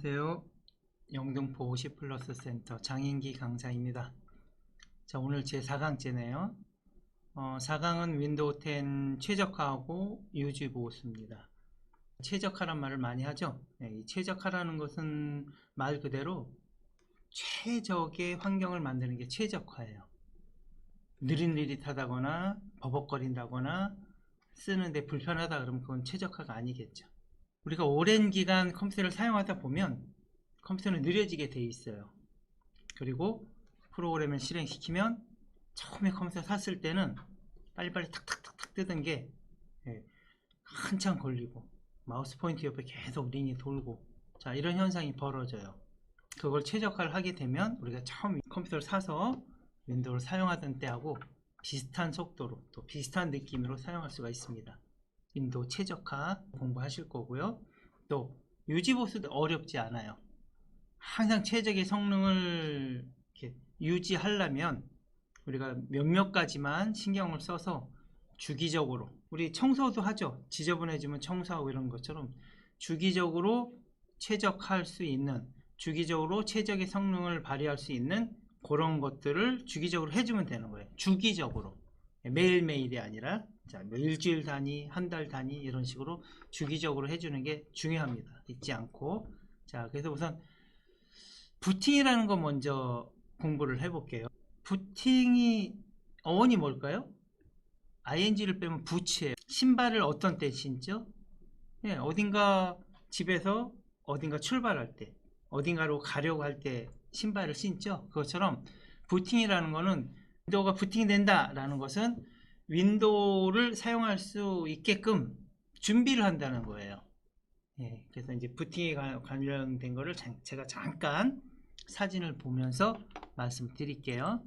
안녕하세요. 영등포 50플러스 센터 장인기 강사입니다. 자, 오늘 제 4강째네요. 4강은 윈도우 10 최적화하고 유지 보수입니다. 최적화란 말을 많이 하죠. 이 최적화라는 것은 말 그대로 최적의 환경을 만드는 게 최적화예요. 느릿느릿하다거나 버벅거린다거나 쓰는데 불편하다 그러면 그건 최적화가 아니겠죠. 우리가 오랜 기간 컴퓨터를 사용하다 보면 컴퓨터는 느려지게 돼 있어요. 그리고 프로그램을 실행시키면 처음에 컴퓨터 샀을 때는 빨리빨리 탁탁탁탁 뜨던 게 한참 걸리고 마우스 포인트 옆에 계속 링이 돌고, 자, 이런 현상이 벌어져요. 그걸 최적화를 하게 되면 우리가 처음 컴퓨터를 사서 윈도우를 사용하던 때하고 비슷한 속도로 또 비슷한 느낌으로 사용할 수가 있습니다. 윈도우 최적화 공부하실 거고요. 또 유지보수도 어렵지 않아요. 항상 최적의 성능을 이렇게 유지하려면 우리가 몇몇 가지만 신경을 써서 주기적으로, 우리 청소도 하죠. 지저분해지면 청소하고 이런 것처럼 주기적으로 최적화할 수 있는, 주기적으로 최적의 성능을 발휘할 수 있는 그런 것들을 주기적으로 해주면 되는 거예요. 주기적으로, 매일매일이 아니라 자, 뭐 일주일 단위, 한 달 단위 이런 식으로 주기적으로 해주는 게 중요합니다. 잊지 않고. 자, 그래서 우선 부팅이라는 거 먼저 공부를 해볼게요. 부팅이 어원이 뭘까요? ing를 빼면 부츠예요. 신발을 어떤 때 신죠? 예, 어딘가 집에서 어딘가 출발할 때, 어딘가로 가려고 할 때 신발을 신죠. 그것처럼 부팅이라는 거는, 윈도우가 부팅된다 라는 것은 윈도우를 사용할 수 있게끔 준비를 한다는 거예요. 예, 그래서 이제 부팅에 관련된 거를 제가 잠깐 사진을 보면서 말씀드릴게요.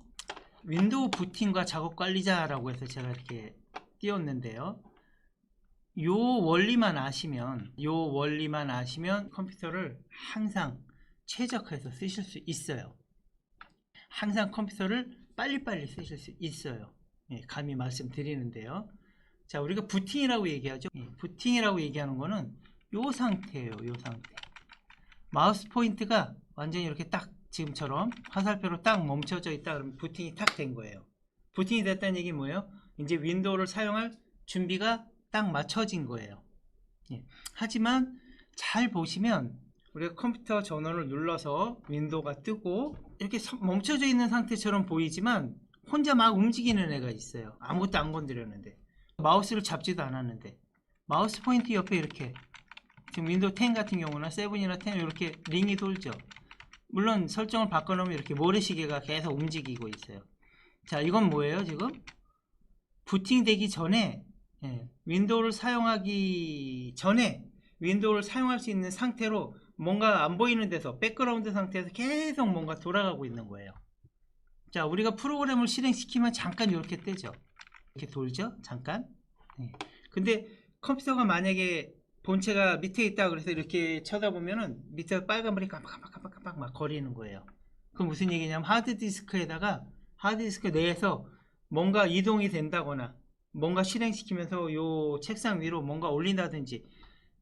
윈도우 부팅과 작업 관리자라고 해서 제가 이렇게 띄웠는데요. 요 원리만 아시면 컴퓨터를 항상 최적화해서 쓰실 수 있어요. 항상 컴퓨터를 빨리빨리 쓰실 수 있어요. 예, 감히 말씀드리는데요. 자, 우리가 부팅이라고 얘기하죠. 예, 부팅이라고 얘기하는 거는 요 상태예요. 요 상태. 마우스 포인트가 완전히 이렇게 딱 지금처럼 화살표로 딱 멈춰져 있다 그러면 부팅이 딱 된 거예요. 부팅이 됐다는 얘기 뭐예요? 이제 윈도우를 사용할 준비가 딱 맞춰진 거예요. 예. 하지만 잘 보시면 우리가 컴퓨터 전원을 눌러서 윈도우가 뜨고 이렇게 멈춰져 있는 상태처럼 보이지만 혼자 막 움직이는 애가 있어요. 아무것도 안 건드렸는데, 마우스를 잡지도 않았는데 마우스 포인트 옆에 이렇게, 지금 윈도우 10 같은 경우나 7이나 10 이렇게 링이 돌죠. 물론 설정을 바꿔놓으면 이렇게 모래시계가 계속 움직이고 있어요. 자, 이건 뭐예요? 지금 부팅되기 전에, 윈도우를 사용하기 전에 윈도우를 사용할 수 있는 상태로 뭔가 안 보이는 데서 백그라운드 상태에서 계속 뭔가 돌아가고 있는 거예요. 자, 우리가 프로그램을 실행시키면 잠깐 이렇게 뜨죠. 이렇게 돌죠, 잠깐. 근데 컴퓨터가 만약에 본체가 밑에 있다 그래서 이렇게 쳐다보면은 밑에 빨간불이 깜빡깜빡깜빡 막 거리는 거예요. 그럼 무슨 얘기냐면 하드디스크 내에서 뭔가 이동이 된다거나 뭔가 실행시키면서 요 책상 위로 뭔가 올린다든지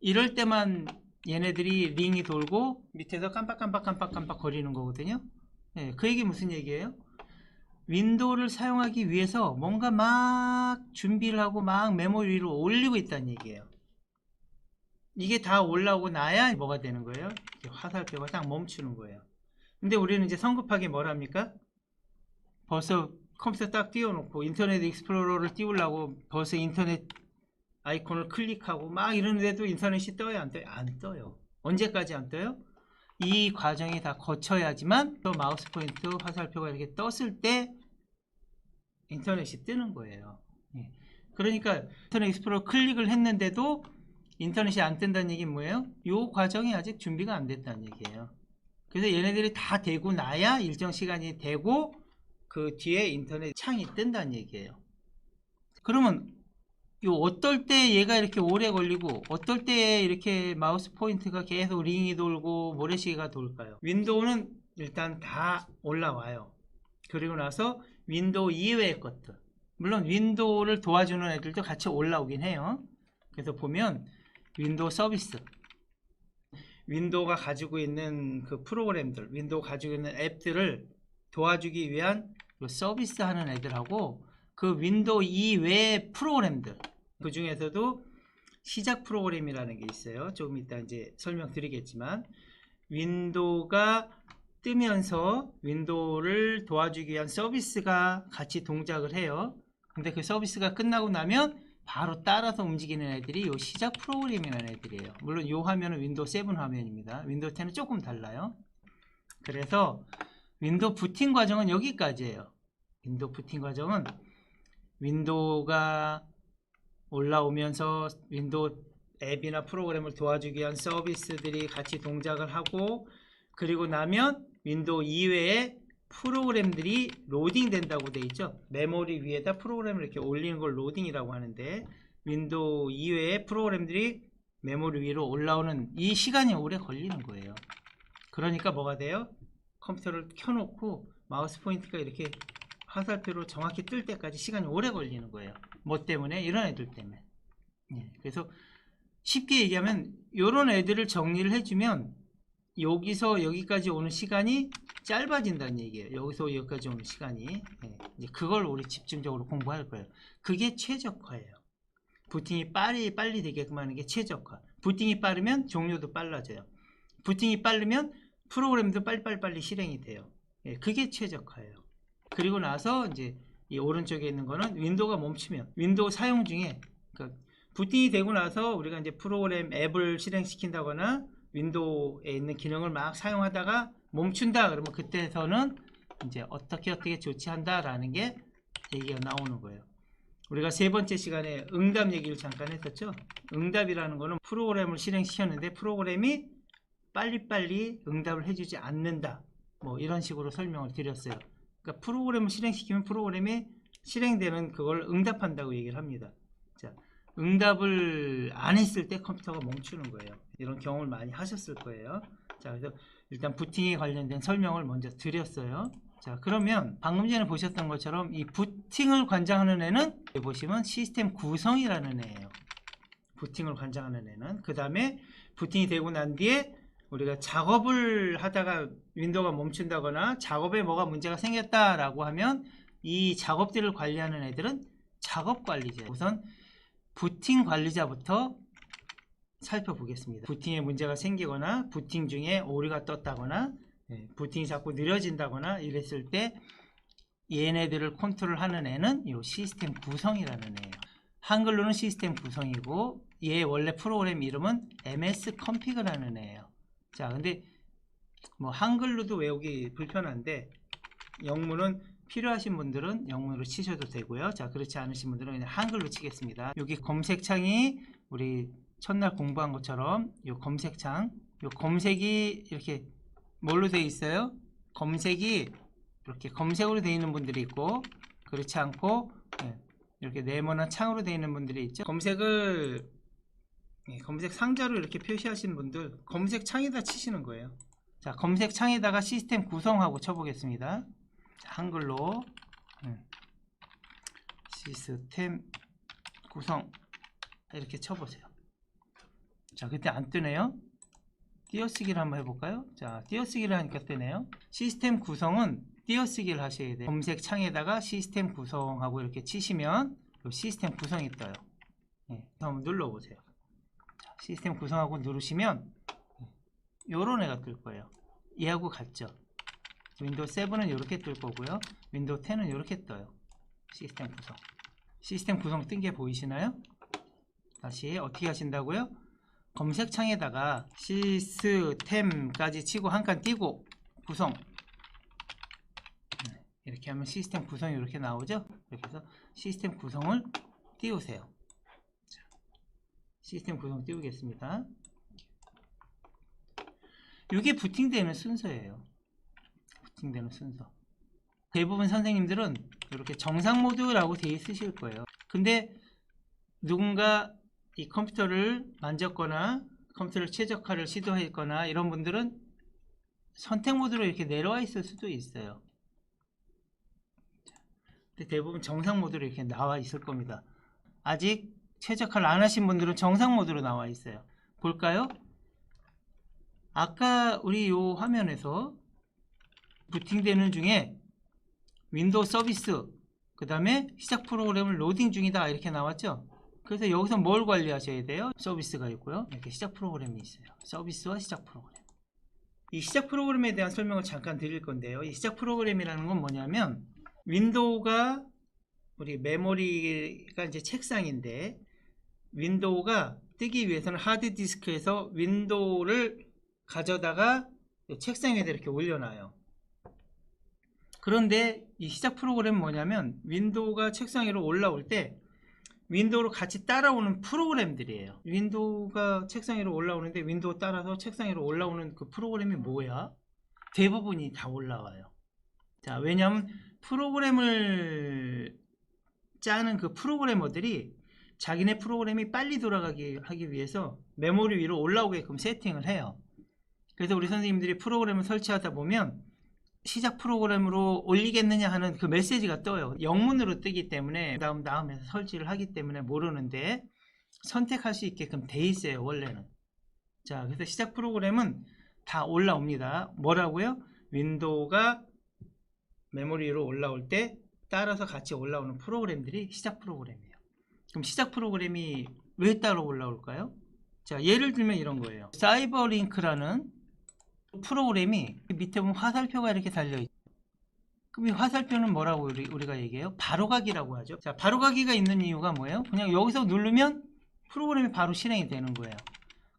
이럴 때만 얘네들이 링이 돌고 밑에서 깜빡깜빡 거리는 거거든요. 네, 그 얘기 무슨 얘기예요? 윈도우를 사용하기 위해서 뭔가 막 준비를 하고 막 메모리 위로 올리고 있다는 얘기예요. 이게 다 올라오고 나야 뭐가 되는 거예요? 화살표가 딱 멈추는 거예요. 근데 우리는 이제 성급하게 뭘 합니까? 벌써 컴퓨터 딱 띄워놓고 인터넷 익스플로러를 띄우려고 벌써 인터넷 아이콘을 클릭하고 막 이러는데도 인터넷이 떠요, 안 떠요? 안 떠요. 언제까지 안 떠요? 이 과정이 다 거쳐야지만 또 마우스 포인트 화살표가 이렇게 떴을 때 인터넷이 뜨는 거예요. 예. 그러니까 인터넷 익스플로러 클릭을 했는데도 인터넷이 안 뜬다는 얘기는 뭐예요? 이 과정이 아직 준비가 안 됐다는 얘기예요. 그래서 얘네들이 다 되고 나야, 일정 시간이 되고 그 뒤에 인터넷 창이 뜬다는 얘기예요. 그러면 어떨 때 얘가 이렇게 오래 걸리고 어떨 때 이렇게 마우스 포인트가 계속 링이 돌고 모래시계가 돌까요? 윈도우는 일단 다 올라와요. 그리고 나서 윈도우 이외의 것들, 물론 윈도우를 도와주는 애들도 같이 올라오긴 해요. 그래서 보면 윈도우 서비스, 윈도우가 가지고 있는 그 프로그램들, 윈도우가 가지고 있는 앱들을 도와주기 위한 서비스 하는 애들하고 그 윈도우 이외의 프로그램들, 그 중에서도 시작 프로그램이라는 게 있어요. 조금 이따 이제 설명드리겠지만, 윈도우가 뜨면서 윈도우를 도와주기 위한 서비스가 같이 동작을 해요. 근데 그 서비스가 끝나고 나면 바로 따라서 움직이는 애들이 요 시작 프로그램이라는 애들이에요. 물론 요 화면은 윈도우 7 화면입니다. 윈도우 10은 조금 달라요. 그래서 윈도우 부팅 과정은 여기까지예요. 윈도우 부팅 과정은 윈도우가 올라오면서 윈도우 앱이나 프로그램을 도와주기 위한 서비스들이 같이 동작을 하고, 그리고 나면 윈도우 이외에 프로그램들이 로딩 된다고 되어 있죠. 메모리 위에다 프로그램을 이렇게 올리는 걸 로딩이라고 하는데, 윈도우 이외에 프로그램들이 메모리 위로 올라오는 이 시간이 오래 걸리는 거예요. 그러니까 뭐가 돼요? 컴퓨터를 켜놓고 마우스 포인트가 이렇게 화살표로 정확히 뜰 때까지 시간이 오래 걸리는 거예요. 뭐 때문에? 이런 애들 때문에. 그래서 쉽게 얘기하면 이런 애들을 정리를 해주면 여기서 여기까지 오는 시간이 짧아진다는 얘기예요. 여기서 여기까지 오는 시간이. 이제 그걸 우리 집중적으로 공부할 거예요. 그게 최적화예요. 부팅이 빨리 되게끔 하는 게 최적화. 부팅이 빠르면 종료도 빨라져요. 부팅이 빠르면 프로그램도 빨리 실행이 돼요. 그게 최적화예요. 그리고 나서 이제 이 오른쪽에 있는 거는 윈도우가 멈추면, 윈도우 사용 중에, 그러니까 부팅이 되고 나서 우리가 이제 프로그램 앱을 실행시킨다거나 윈도우에 있는 기능을 막 사용하다가 멈춘다 그러면 그때서는 이제 어떻게 조치한다라는 게 얘기가 나오는 거예요. 우리가 세 번째 시간에 응답 얘기를 잠깐 했었죠. 응답이라는 거는 프로그램을 실행시켰는데 프로그램이 빨리 응답을 해주지 않는다, 뭐 이런 식으로 설명을 드렸어요. 그러니까 프로그램을 실행시키면 프로그램이 실행되는 그걸 응답한다고 얘기를 합니다. 자, 응답을 안 했을 때 컴퓨터가 멈추는 거예요. 이런 경험을 많이 하셨을 거예요. 자, 그래서 일단 부팅에 관련된 설명을 먼저 드렸어요. 자, 그러면 방금 전에 보셨던 것처럼 이 부팅을 관장하는 애는 여기 보시면 시스템 구성이라는 애예요. 부팅을 관장하는 애는. 그 다음에 부팅이 되고 난 뒤에 우리가 작업을 하다가 윈도우가 멈춘다거나 작업에 뭐가 문제가 생겼다라고 하면 이 작업들을 관리하는 애들은 작업 관리자. 우선 부팅 관리자부터 살펴보겠습니다. 부팅에 문제가 생기거나 부팅 중에 오류가 떴다거나 부팅이 자꾸 느려진다거나 이랬을 때 얘네들을 컨트롤하는 애는 이 시스템 구성이라는 애예요. 한글로는 시스템 구성이고 얘 원래 프로그램 이름은 MS config라는 애예요. 자, 근데 뭐 한글로도 외우기 불편한데 영문은 필요하신 분들은 영문으로 치셔도 되고요. 자, 그렇지 않으신 분들은 그냥 한글로 치겠습니다. 여기 검색창이 우리 첫날 공부한 것처럼 이 검색창, 이 검색이 이렇게 뭘로 되어 있어요? 검색이 이렇게 검색으로 되어 있는 분들이 있고, 그렇지 않고 이렇게 네모난 창으로 되어 있는 분들이 있죠. 검색을 검색 상자로 이렇게 표시하신 분들 검색창에다 치시는 거예요. 자, 검색창에다가 시스템 구성하고 쳐보겠습니다. 한글로 시스템 구성 이렇게 쳐보세요. 자, 그때 안 뜨네요. 띄어쓰기를 한번 해볼까요? 자, 띄어쓰기를 하니까 뜨네요. 시스템 구성은 띄어쓰기를 하셔야 돼요. 검색창에다가 시스템 구성하고 이렇게 치시면 시스템 구성이 떠요. 한번 눌러보세요. 자, 시스템 구성하고 누르시면 요런 애가 뜰 거예요. 얘하고 같죠? 윈도우 7은 이렇게 뜰 거고요. 윈도우 10은 이렇게 떠요. 시스템 구성. 시스템 구성 뜬 게 보이시나요? 다시 어떻게 하신다고요? 검색창에다가 시스템까지 치고 한 칸 띄고 구성. 이렇게 하면 시스템 구성이 이렇게 나오죠? 이렇게 해서 시스템 구성을 띄우세요. 자, 시스템 구성 띄우겠습니다. 이게 부팅되는 순서예요. 부팅되는 순서. 대부분 선생님들은 이렇게 정상 모드라고 되어 있으실 거예요. 근데 누군가 이 컴퓨터를 만졌거나 컴퓨터를 최적화를 시도했거나 이런 분들은 선택 모드로 이렇게 내려와 있을 수도 있어요. 근데 대부분 정상 모드로 이렇게 나와 있을 겁니다. 아직 최적화를 안 하신 분들은 정상 모드로 나와 있어요. 볼까요? 아까 우리 요 화면에서 부팅되는 중에 윈도우 서비스, 그 다음에 시작 프로그램을 로딩 중이다 이렇게 나왔죠. 그래서 여기서 뭘 관리하셔야 돼요? 서비스가 있고요, 이렇게 시작 프로그램이 있어요. 서비스와 시작 프로그램. 이 시작 프로그램에 대한 설명을 잠깐 드릴 건데요, 이 시작 프로그램이라는 건 뭐냐면, 윈도우가 우리 메모리가 이제 책상인데, 윈도우가 뜨기 위해서는 하드디스크에서 윈도우를 가져다가 책상 위에다 이렇게 올려놔요. 그런데 이 시작 프로그램은 뭐냐면, 윈도우가 책상 위로 올라올 때 윈도우로 같이 따라오는 프로그램들이에요. 윈도우가 책상 위로 올라오는데 윈도우 따라서 책상 위로 올라오는 그 프로그램이 뭐야? 대부분이 다 올라와요. 자, 왜냐하면 프로그램을 짜는 그 프로그래머들이 자기네 프로그램이 빨리 돌아가게 하기 위해서 메모리 위로 올라오게끔 세팅을 해요. 그래서 우리 선생님들이 프로그램을 설치하다 보면 시작 프로그램으로 올리겠느냐 하는 그 메시지가 떠요. 영문으로 뜨기 때문에 다음에서 설치를 하기 때문에 모르는데 선택할 수 있게끔 돼 있어요, 원래는. 자, 그래서 시작 프로그램은 다 올라옵니다. 뭐라고요? 윈도우가 메모리 위로 올라올 때 따라서 같이 올라오는 프로그램들이 시작 프로그램이에요. 그럼 시작 프로그램이 왜 따로 올라올까요? 자, 예를 들면 이런 거예요. 사이버링크라는 프로그램이 밑에 보면 화살표가 이렇게 달려있죠. 그럼 이 화살표는 뭐라고 우리가 얘기해요? 바로가기라고 하죠. 자, 바로가기가 있는 이유가 뭐예요? 그냥 여기서 누르면 프로그램이 바로 실행이 되는 거예요.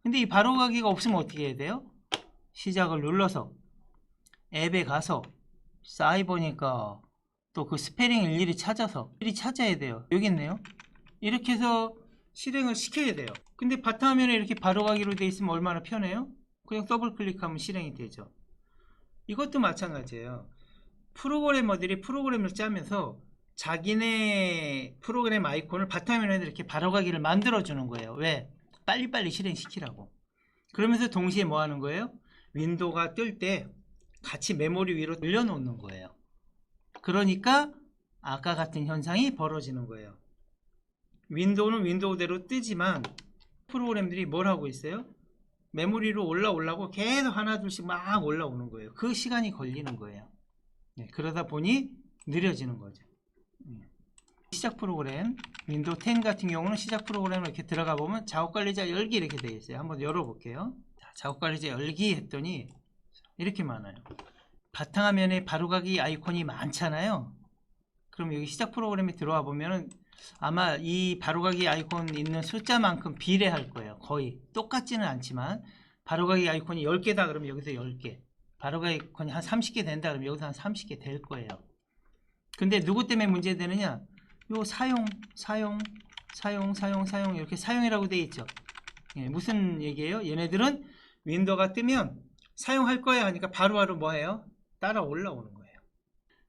근데 이 바로가기가 없으면 어떻게 해야 돼요? 시작을 눌러서 앱에 가서 사이버니까 또 그 스페링 일일이 찾아서 찾아야 돼요. 여기 있네요. 이렇게 해서 실행을 시켜야 돼요. 근데 바탕화면에 이렇게 바로가기로 되어 있으면 얼마나 편해요? 그냥 더블 클릭하면 실행이 되죠. 이것도 마찬가지예요. 프로그래머들이 프로그램을 짜면서 자기네 프로그램 아이콘을 바탕화면에 이렇게 바로가기를 만들어주는 거예요. 왜? 빨리빨리 실행시키라고. 그러면서 동시에 뭐 하는 거예요? 윈도우가 뜰 때 같이 메모리 위로 올려놓는 거예요. 그러니까 아까 같은 현상이 벌어지는 거예요. 윈도우는 윈도우대로 뜨지만 프로그램들이 뭘 하고 있어요? 메모리로 올라오려고 계속 하나둘씩 막 올라오는 거예요. 그 시간이 걸리는 거예요. 네, 그러다 보니 느려지는 거죠. 시작 프로그램, 윈도우 10 같은 경우는 시작 프로그램을 이렇게 들어가 보면 작업관리자 열기 이렇게 되어 있어요. 한번 열어볼게요. 자, 작업관리자 열기 했더니 이렇게 많아요. 바탕화면에 바로가기 아이콘이 많잖아요. 그럼 여기 시작 프로그램에 들어와 보면은 아마 이 바로가기 아이콘 있는 숫자만큼 비례할 거예요. 거의 똑같지는 않지만, 바로가기 아이콘이 10개다 그러면 여기서 10개, 바로가기 아이콘이 한 30개 된다 그러면 여기서 한 30개 될 거예요. 근데 누구 때문에 문제되느냐? 요 사용 이렇게 사용이라고 되어 있죠. 예, 무슨 얘기예요? 얘네들은 윈도우가 뜨면 사용할 거야 하니까 바로바로 뭐 해요? 따라 올라오는 거예요.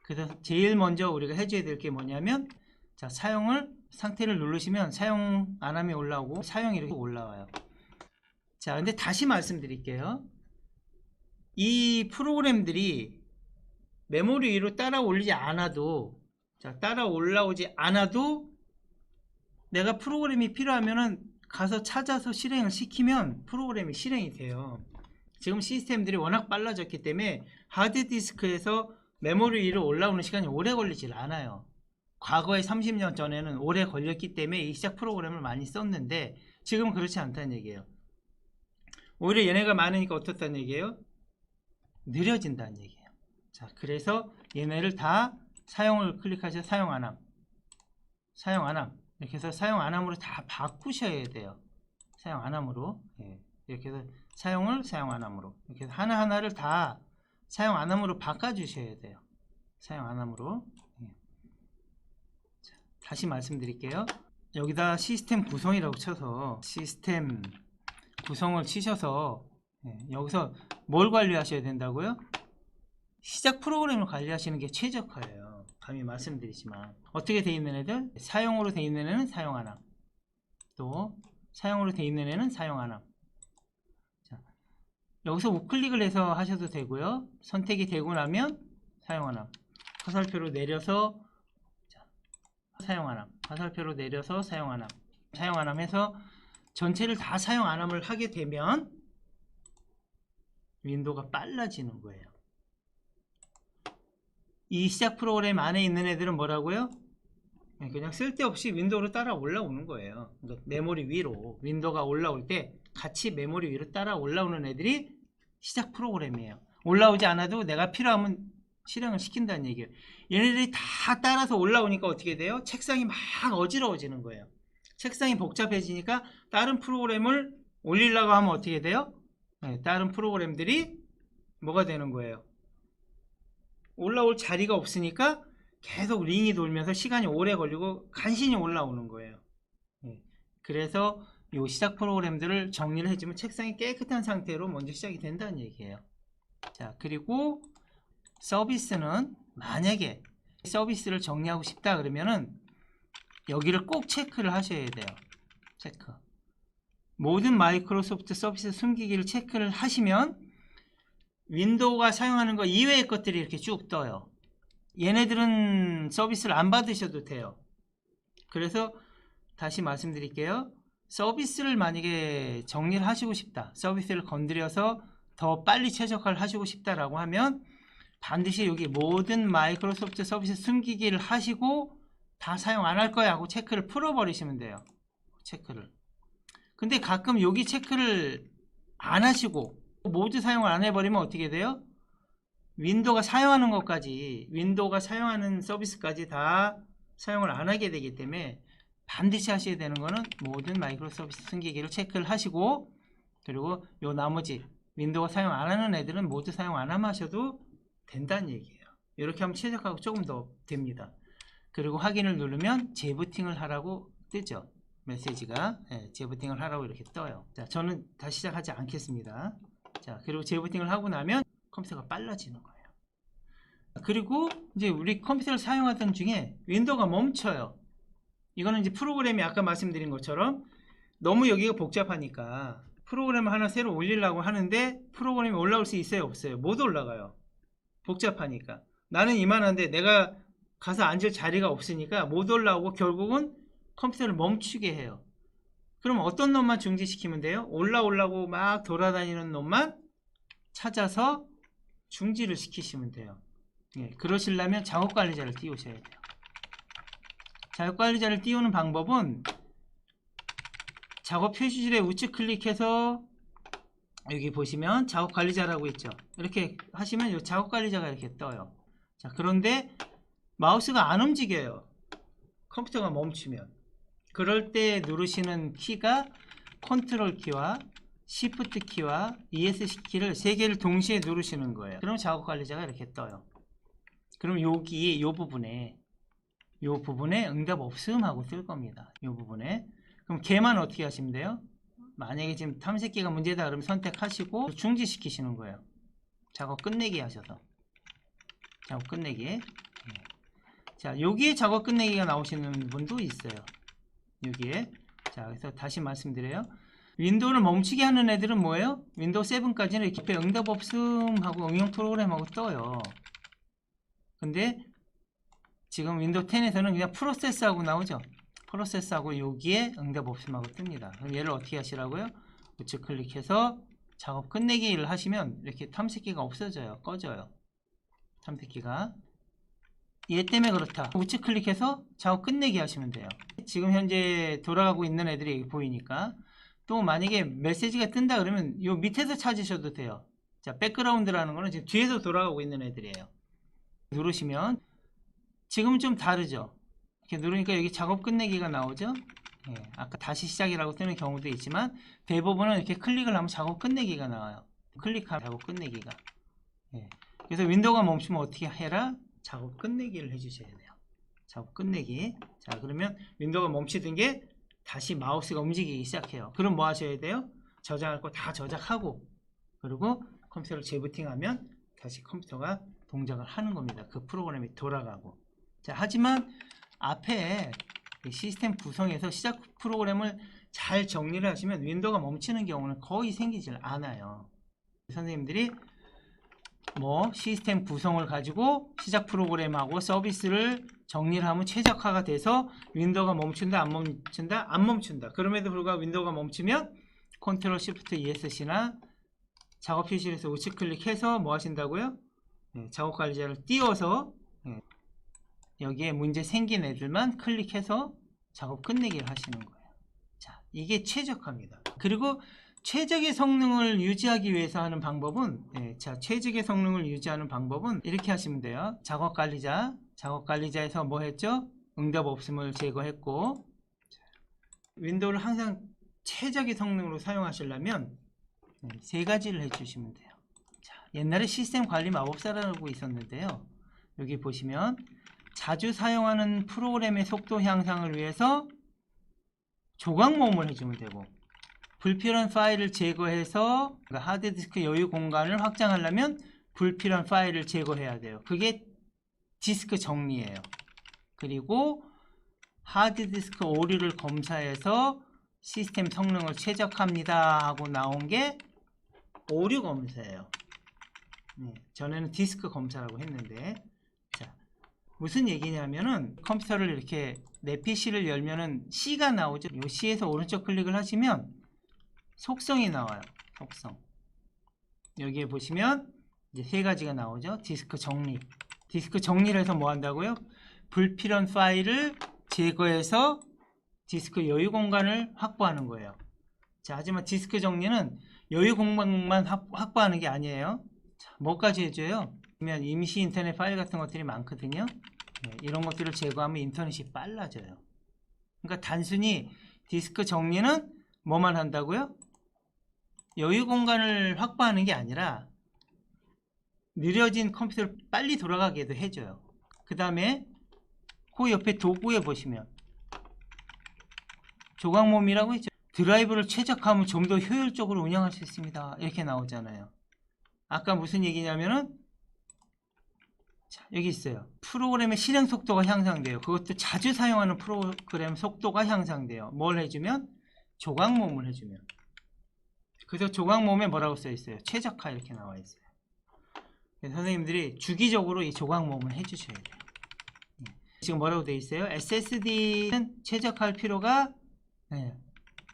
그래서 제일 먼저 우리가 해줘야 될 게 뭐냐면, 자, 사용을 상태를 누르시면 사용 안 하면 올라오고 사용이 이렇게 올라와요. 자, 근데 다시 말씀드릴게요. 이 프로그램들이 메모리 위로 따라 올리지 않아도, 자, 따라 올라오지 않아도 내가 프로그램이 필요하면은 가서 찾아서 실행을 시키면 프로그램이 실행이 돼요. 지금 시스템들이 워낙 빨라졌기 때문에 하드디스크에서 메모리 위로 올라오는 시간이 오래 걸리질 않아요. 과거에 30년 전에는 오래 걸렸기 때문에 이 시작 프로그램을 많이 썼는데 지금은 그렇지 않다는 얘기예요. 오히려 얘네가 많으니까 어떻다는 얘기예요? 느려진다는 얘기예요. 자, 그래서 얘네를 다 사용을 클릭하셔서 사용 안함, 사용 안함, 이렇게 해서 사용 안함으로 다 바꾸셔야 돼요. 사용 안함으로. 예, 이렇게 해서 사용을 사용 안함으로, 이렇게 해서 하나하나를 다 사용 안함으로 바꿔주셔야 돼요. 사용 안함으로. 예. 자, 다시 말씀드릴게요. 여기다 시스템 구성이라고 쳐서 시스템 구성을 치셔서, 예, 여기서 뭘 관리하셔야 된다고요? 시작 프로그램을 관리하시는 게 최적화예요. 감히 말씀드리지만, 어떻게 되어 있는 애들? 사용으로 되어 있는 애는 사용 안함, 또 사용으로 되어 있는 애는 사용 안함. 자, 여기서 우클릭을 해서 하셔도 되고요. 선택이 되고 나면 사용 안함, 화살표로 내려서, 자, 사용 안함, 화살표로 내려서 사용 안함, 사용 안함 해서 전체를 다 사용 안함을 하게 되면 윈도우가 빨라지는 거예요. 이 시작 프로그램 안에 있는 애들은 뭐라고요? 그냥 쓸데없이 윈도우로 따라 올라오는 거예요. 그러니까 메모리 위로 윈도우가 올라올 때 같이 메모리 위로 따라 올라오는 애들이 시작 프로그램이에요. 올라오지 않아도 내가 필요하면 실행을 시킨다는 얘기예요. 얘네들이 다 따라서 올라오니까 어떻게 돼요? 책상이 막 어지러워지는 거예요. 책상이 복잡해지니까 다른 프로그램을 올리려고 하면 어떻게 돼요? 다른 프로그램들이 뭐가 되는 거예요? 올라올 자리가 없으니까 계속 링이 돌면서 시간이 오래 걸리고 간신히 올라오는 거예요. 그래서 이 시작 프로그램들을 정리를 해주면 책상이 깨끗한 상태로 먼저 시작이 된다는 얘기예요. 자, 그리고 서비스는 만약에 서비스를 정리하고 싶다 그러면은 여기를 꼭 체크를 하셔야 돼요. 체크. 모든 마이크로소프트 서비스 숨기기를 체크를 하시면 윈도우가 사용하는 거 이외의 것들이 이렇게 쭉 떠요. 얘네들은 서비스를 안 받으셔도 돼요. 그래서 다시 말씀드릴게요. 서비스를 만약에 정리를 하시고 싶다, 서비스를 건드려서 더 빨리 최적화를 하시고 싶다라고 하면 반드시 여기 모든 마이크로소프트 서비스 숨기기를 하시고 다 사용 안 할 거야 하고 체크를 풀어버리시면 돼요. 체크를. 근데 가끔 여기 체크를 안 하시고 모두 사용을 안 해버리면 어떻게 돼요? 윈도우가 사용하는 것까지, 윈도우가 사용하는 서비스까지 다 사용을 안 하게 되기 때문에 반드시 하셔야 되는 거는 모든 마이크로 서비스 숨기기를 체크를 하시고, 그리고 요 나머지 윈도우가 사용 안 하는 애들은 모두 사용 안 하셔도 된다는 얘기예요. 이렇게 하면 최적화가 조금 더 됩니다. 그리고 확인을 누르면 재부팅을 하라고 뜨죠. 메시지가 재부팅을 하라고 이렇게 떠요. 자, 저는 다시 시작하지 않겠습니다. 자, 그리고 재부팅을 하고 나면 컴퓨터가 빨라지는 거예요. 그리고 이제 우리 컴퓨터를 사용하던 중에 윈도우가 멈춰요. 이거는 이제 프로그램이 아까 말씀드린 것처럼 너무 여기가 복잡하니까 프로그램을 하나 새로 올리려고 하는데 프로그램이 올라올 수 있어요, 없어요? 못 올라가요. 복잡하니까. 나는 이만한데 내가 가서 앉을 자리가 없으니까 못 올라오고 결국은 컴퓨터를 멈추게 해요. 그럼 어떤 놈만 중지시키면 돼요? 올라오려고 막 돌아다니는 놈만 찾아서 중지를 시키시면 돼요. 그러시려면 작업관리자를 띄우셔야 돼요. 작업관리자를 띄우는 방법은 작업 표시줄에 우측 클릭해서 여기 보시면 작업관리자라고 있죠. 이렇게 하시면 이 작업관리자가 이렇게 떠요. 자, 그런데 마우스가 안 움직여요. 컴퓨터가 멈추면. 그럴 때 누르시는 키가 컨트롤 키와 시프트 키와 ESC 키를 3개를 동시에 누르시는 거예요. 그럼 작업관리자가 이렇게 떠요. 그럼 여기 요 부분에 응답 없음 하고 뜰 겁니다. 요 부분에. 그럼 걔만 어떻게 하시면 돼요? 만약에 지금 탐색기가 문제다 그러면 선택하시고 중지시키시는 거예요. 작업 끝내기 하셔서. 작업 끝내기. 자, 여기에 작업 끝내기가 나오시는 분도 있어요. 여기에. 자, 그래서 다시 말씀드려요. 윈도우를 멈추게 하는 애들은 뭐예요? 윈도우 7까지는 이렇게 응답 없음 하고 응용 프로그램하고 떠요. 근데 지금 윈도우 10에서는 그냥 프로세스하고 나오죠. 프로세스하고 여기에 응답 없음하고 뜹니다. 그럼 얘를 어떻게 하시라고요? 우측 클릭해서 작업 끝내기를 하시면 이렇게 탐색기가 없어져요. 꺼져요. 탐색기가. 얘 때문에 그렇다. 우측 클릭해서 작업 끝내기 하시면 돼요. 지금 현재 돌아가고 있는 애들이 보이니까. 또 만약에 메시지가 뜬다 그러면 요 밑에서 찾으셔도 돼요. 자, 백그라운드라는 거는 지금 뒤에서 돌아가고 있는 애들이에요. 누르시면 지금은 좀 다르죠. 이렇게 누르니까 여기 작업 끝내기가 나오죠. 아까 다시 시작이라고 뜨는 경우도 있지만 대부분은 이렇게 클릭을 하면 작업 끝내기가 나와요. 클릭하면 작업 끝내기가. 그래서 윈도우가 멈추면 어떻게 해라? 작업 끝내기를 해주셔야 돼요. 작업 끝내기. 자, 그러면 윈도우가 멈추던 게 다시 마우스가 움직이기 시작해요. 그럼 뭐 하셔야 돼요? 저장할 거 다 저장하고, 그리고 컴퓨터를 재부팅하면 다시 컴퓨터가 동작을 하는 겁니다. 그 프로그램이 돌아가고. 자, 하지만 앞에 시스템 구성에서 시작 프로그램을 잘 정리를 하시면 윈도우가 멈추는 경우는 거의 생기질 않아요. 선생님들이 뭐 시스템 구성을 가지고 시작 프로그램하고 서비스를 정리를 하면 최적화가 돼서 윈도우가 멈춘다, 안 멈춘다, 안 멈춘다. 그럼에도 불구하고 윈도우가 멈추면 컨트롤 시프트 ESC나 작업 표시에서 우측 클릭해서 뭐 하신다고요? 작업 관리자를 띄워서 여기에 문제 생긴 애들만 클릭해서 작업 끝내기를 하시는 거예요. 자, 이게 최적화입니다. 그리고 최적의 성능을 유지하기 위해서 하는 방법은 자, 최적의 성능을 유지하는 방법은 이렇게 하시면 돼요. 작업 관리자에서 뭐 했죠? 응답 없음을 제거했고, 윈도우를 항상 최적의 성능으로 사용하시려면 세 가지를 해주시면 돼요. 자, 옛날에 시스템 관리 마법사라고 있었는데요. 여기 보시면 자주 사용하는 프로그램의 속도 향상을 위해서 조각 모음을 해주면 되고, 불필요한 파일을 제거해서 하드디스크 여유 공간을 확장하려면 불필요한 파일을 제거해야 돼요. 그게 디스크 정리예요. 그리고 하드디스크 오류를 검사해서 시스템 성능을 최적화합니다 하고 나온 게 오류 검사예요. 전에는 디스크 검사라고 했는데, 자, 무슨 얘기냐면은 컴퓨터를 이렇게 내 PC를 열면은 C가 나오죠. 이 C에서 오른쪽 클릭을 하시면 속성이 나와요. 속성. 여기에 보시면 이제 세 가지가 나오죠. 디스크 정리. 디스크 정리를 해서 뭐 한다고요? 불필요한 파일을 제거해서 디스크 여유 공간을 확보하는 거예요. 자, 하지만 디스크 정리는 여유 공간만 확보하는 게 아니에요. 자, 뭐까지 해줘요? 그러면 임시 인터넷 파일 같은 것들이 많거든요. 이런 것들을 제거하면 인터넷이 빨라져요. 그러니까 단순히 디스크 정리는 뭐만 한다고요? 여유 공간을 확보하는 게 아니라 느려진 컴퓨터를 빨리 돌아가게도 해줘요. 그 다음에 그 옆에 도구에 보시면 조각모음이라고 있죠. 드라이브를 최적화하면 좀 더 효율적으로 운영할 수 있습니다. 이렇게 나오잖아요. 아까 무슨 얘기냐면은 자, 여기 있어요. 프로그램의 실행 속도가 향상돼요. 그것도 자주 사용하는 프로그램 속도가 향상돼요. 뭘 해주면? 조각모음을 해주면. 그래서 조각모음에 뭐라고 써 있어요? 최적화 이렇게 나와 있어요. 그래서 선생님들이 주기적으로 이 조각모음을 해주셔야 돼요. 지금 뭐라고 되어 있어요? SSD는 최적화할 필요가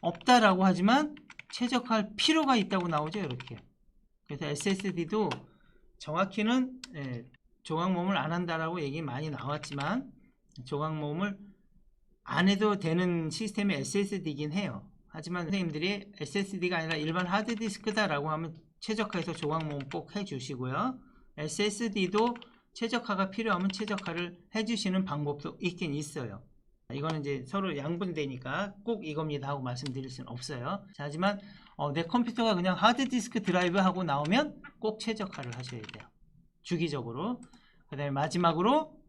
없다라고 하지만 최적화할 필요가 있다고 나오죠. 이렇게. 그래서 SSD도 정확히는 조각모음을 안 한다라고 얘기 많이 나왔지만 조각모음을 안 해도 되는 시스템이 SSD이긴 해요. 하지만 선생님들이 SSD가 아니라 일반 하드디스크다라고 하면 최적화해서 조각모음 꼭 해주시고요. SSD도 최적화가 필요하면 최적화를 해주시는 방법도 있긴 있어요. 이거는 이제 서로 양분되니까 꼭 이겁니다 하고 말씀드릴 수는 없어요. 자, 하지만 내 컴퓨터가 그냥 하드디스크 드라이브 하고 나오면 꼭 최적화를 하셔야 돼요. 주기적으로. 그 다음에 마지막으로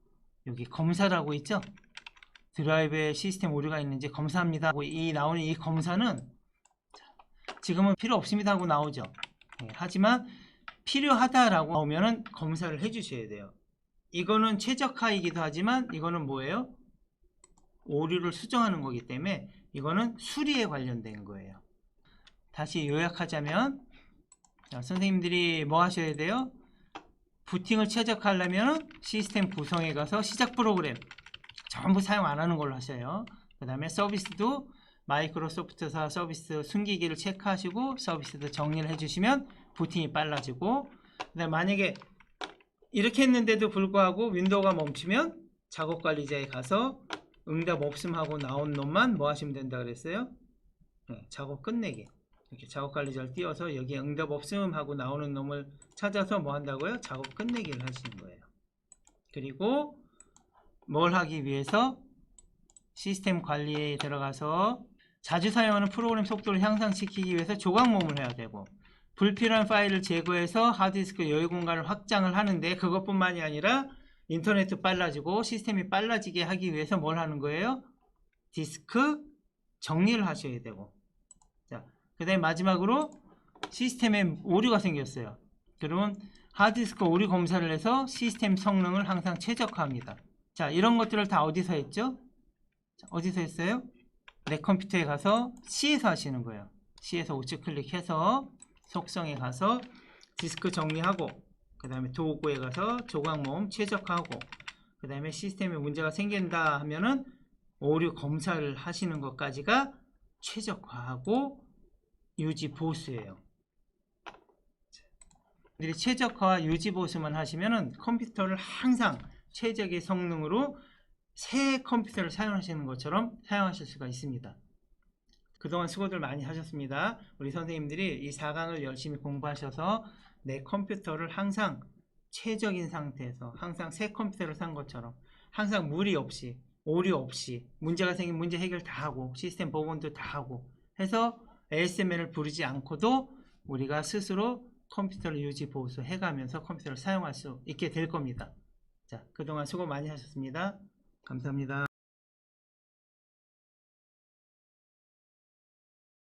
여기 검사라고 있죠. 드라이브에 시스템 오류가 있는지 검사합니다 하고 나오는 이 검사는 지금은 필요 없습니다 하고 나오죠. 하지만 필요하다라고 나오면은 검사를 해주셔야 돼요. 이거는 최적화이기도 하지만 이거는 뭐예요? 오류를 수정하는 거기 때문에 이거는 수리에 관련된 거예요. 다시 요약하자면 자, 선생님들이 뭐 하셔야 돼요? 부팅을 최적화하려면 시스템 구성에 가서 시작 프로그램 전부 사용 안 하는 걸로 하셔요. 그 다음에 서비스도 마이크로소프트사 서비스 숨기기를 체크하시고 서비스도 정리를 해주시면 부팅이 빨라지고, 그 다음에 만약에 이렇게 했는데도 불구하고 윈도우가 멈추면 작업관리자에 가서 응답 없음 하고 나온 놈만 뭐 하시면 된다 그랬어요? 작업 끝내기. 이렇게 작업관리자를 띄워서 여기에 응답 없음 하고 나오는 놈을 찾아서 뭐 한다고요? 작업 끝내기를 하시는 거예요. 그리고 뭘 하기 위해서 시스템 관리에 들어가서 자주 사용하는 프로그램 속도를 향상시키기 위해서 조각모음을 해야 되고, 불필요한 파일을 제거해서 하드디스크 여유 공간을 확장을 하는데 그것뿐만이 아니라 인터넷도 빨라지고 시스템이 빨라지게 하기 위해서 뭘 하는 거예요? 디스크 정리를 하셔야 되고, 자, 그 다음에 마지막으로 시스템에 오류가 생겼어요. 그러면 하드디스크 오류 검사를 해서 시스템 성능을 항상 최적화합니다. 자, 이런 것들을 다 어디서 했죠? 자, 어디서 했어요? 내 컴퓨터에 가서 C에서 하시는 거예요. C에서 우측 클릭해서 속성에 가서 디스크 정리하고, 그 다음에 도구에 가서 조각모음 최적화하고, 그 다음에 시스템에 문제가 생긴다 하면은 오류 검사를 하시는 것까지가 최적화하고 유지 보수예요. 최적화와 유지 보수만 하시면은 컴퓨터를 항상 최적의 성능으로 새 컴퓨터를 사용하시는 것처럼 사용하실 수가 있습니다. 그동안 수고들 많이 하셨습니다. 우리 선생님들이 이 4강을 열심히 공부하셔서 내 컴퓨터를 항상 최적인 상태에서 항상 새 컴퓨터를 산 것처럼 항상 무리 없이 오류 없이 문제가 생기면 문제 해결 다 하고 시스템 복원도 다 하고 해서 ASML을 부르지 않고도 우리가 스스로 컴퓨터를 유지 보수 해가면서 컴퓨터를 사용할 수 있게 될 겁니다. 자, 그동안 수고 많이 하셨습니다. 감사합니다.